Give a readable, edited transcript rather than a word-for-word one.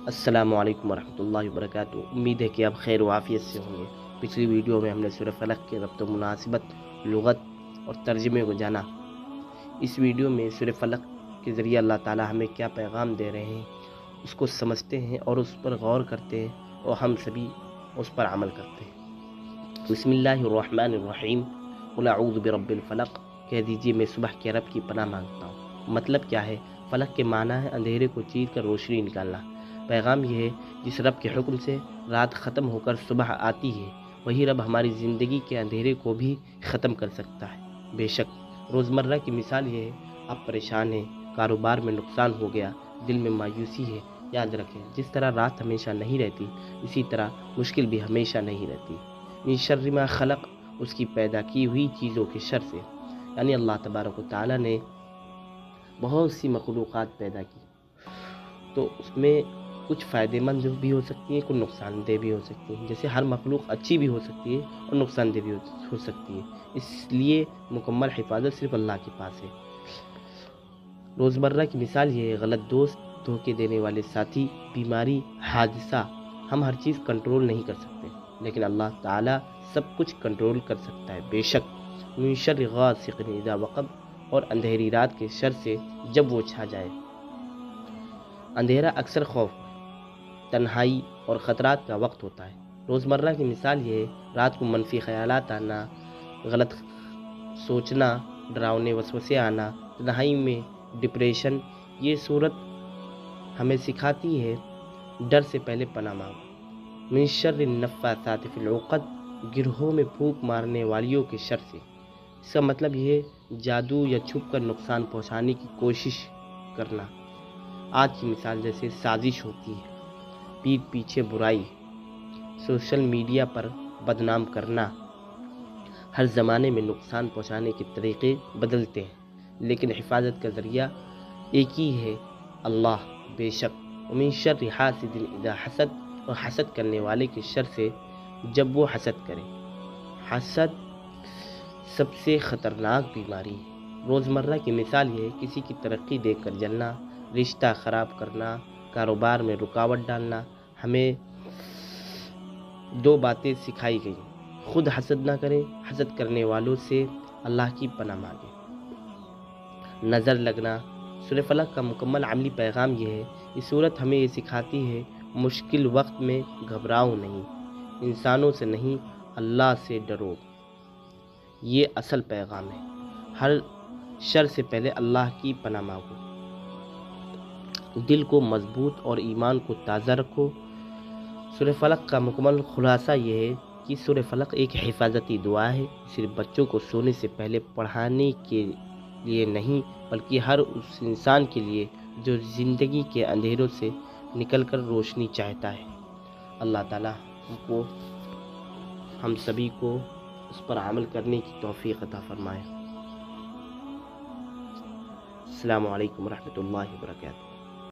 السلام علیکم ورحمۃ اللہ وبرکاتہ۔ امید ہے کہ آپ خیر و عافیت سے ہوں گے۔ پچھلی ویڈیو میں ہم نے سورہ فلق کے ربط و مناسبت، لغت اور ترجمے کو جانا۔ اس ویڈیو میں سورہ فلق کے ذریعے اللہ تعالی ہمیں کیا پیغام دے رہے ہیں اس کو سمجھتے ہیں اور اس پر غور کرتے ہیں، اور ہم سبھی اس پر عمل کرتے ہیں۔ بسم اللہ الرحمن الرحیم۔ قل اعوذ برب الفلق، کہہ دیجیے میں صبح کے رب کی پناہ مانگتا ہوں۔ مطلب کیا ہے؟ فلق کے معنی ہے اندھیرے کو چیر کر روشنی نکالنا۔ پیغام یہ ہے جس رب کے حکم سے رات ختم ہو کر صبح آتی ہے، وہی رب ہماری زندگی کے اندھیرے کو بھی ختم کر سکتا ہے۔ بے شک روزمرہ کی مثال یہ ہے، آپ پریشان ہیں، کاروبار میں نقصان ہو گیا، دل میں مایوسی ہے۔ یاد رکھیں، جس طرح رات ہمیشہ نہیں رہتی، اسی طرح مشکل بھی ہمیشہ نہیں رہتی۔ من شر ما خلق، اس کی پیدا کی ہوئی چیزوں کے شر سے، یعنی اللہ تبارک و تعالیٰ نے بہت سی مخلوقات پیدا کی، تو اس میں کچھ فائدہ مند بھی ہو سکتی ہیں، کچھ نقصان دہ بھی ہو سکتی ہیں۔ جیسے ہر مخلوق اچھی بھی ہو سکتی ہے اور نقصان دہ بھی ہو سکتی ہے، اس لیے مکمل حفاظت صرف اللہ کے پاس ہے۔ روزمرہ کی مثال یہ ہے، غلط دوست، دھوکے دینے والے ساتھی، بیماری، حادثہ۔ ہم ہر چیز کنٹرول نہیں کر سکتے، لیکن اللہ تعالیٰ سب کچھ کنٹرول کر سکتا ہے۔ بے شک من شر غاسق اذا وقب، اور اندھیری رات کے شر سے جب وہ چھا جائے۔ اندھیرا اکثر خوف، تنہائی اور خطرات کا وقت ہوتا ہے۔ روزمرہ کی مثال یہ ہے، رات کو منفی خیالات آنا، غلط سوچنا، ڈراؤنے وسوسے آنا، تنہائی میں ڈپریشن۔ یہ صورت ہمیں سکھاتی ہے ڈر سے پہلے پناہ مانگو۔ من شر النفاثات فی العقد، گرہوں میں پھونک مارنے والیوں کے شر سے۔ اس کا مطلب یہ ہے جادو یا چھپ کر نقصان پہنچانے کی کوشش کرنا۔ آج کی مثال جیسے سازش ہوتی ہے، پیٹھ پیچھے برائی، سوشل میڈیا پر بدنام کرنا۔ ہر زمانے میں نقصان پہنچانے کے طریقے بدلتے ہیں، لیکن حفاظت کا ذریعہ ایک ہی ہے، اللہ۔ بے شک ومن شر حاسد اذا حسد، اور حسد کرنے والے کے شر سے جب وہ حسد کرے۔ حسد سب سے خطرناک بیماری ہے۔ روزمرہ کی مثال یہ ہے، کسی کی ترقی دیکھ کر جلنا، رشتہ خراب کرنا، کاروبار میں رکاوٹ ڈالنا۔ ہمیں دو باتیں سکھائی گئیں، خود حسد نہ کریں، حسد کرنے والوں سے اللہ کی پناہ مانگیں۔ نظر لگنا۔ سورہ فلق کا مکمل عملی پیغام یہ ہے، یہ سورت ہمیں یہ سکھاتی ہے، مشکل وقت میں گھبراؤ نہیں، انسانوں سے نہیں اللہ سے ڈرو۔ یہ اصل پیغام ہے، ہر شر سے پہلے اللہ کی پناہ مانگو، دل کو مضبوط اور ایمان کو تازہ رکھو۔ سورہ فلق کا مکمل خلاصہ یہ ہے کہ سورہ فلق ایک حفاظتی دعا ہے، صرف بچوں کو سونے سے پہلے پڑھانے کے لیے نہیں، بلکہ ہر اس انسان کے لیے جو زندگی کے اندھیروں سے نکل کر روشنی چاہتا ہے۔ اللہ تعالیٰ ہم سبھی کو اس پر عمل کرنے کی توفیق عطا فرمائے۔ السلام علیکم ورحمۃ اللہ وبرکاتہ۔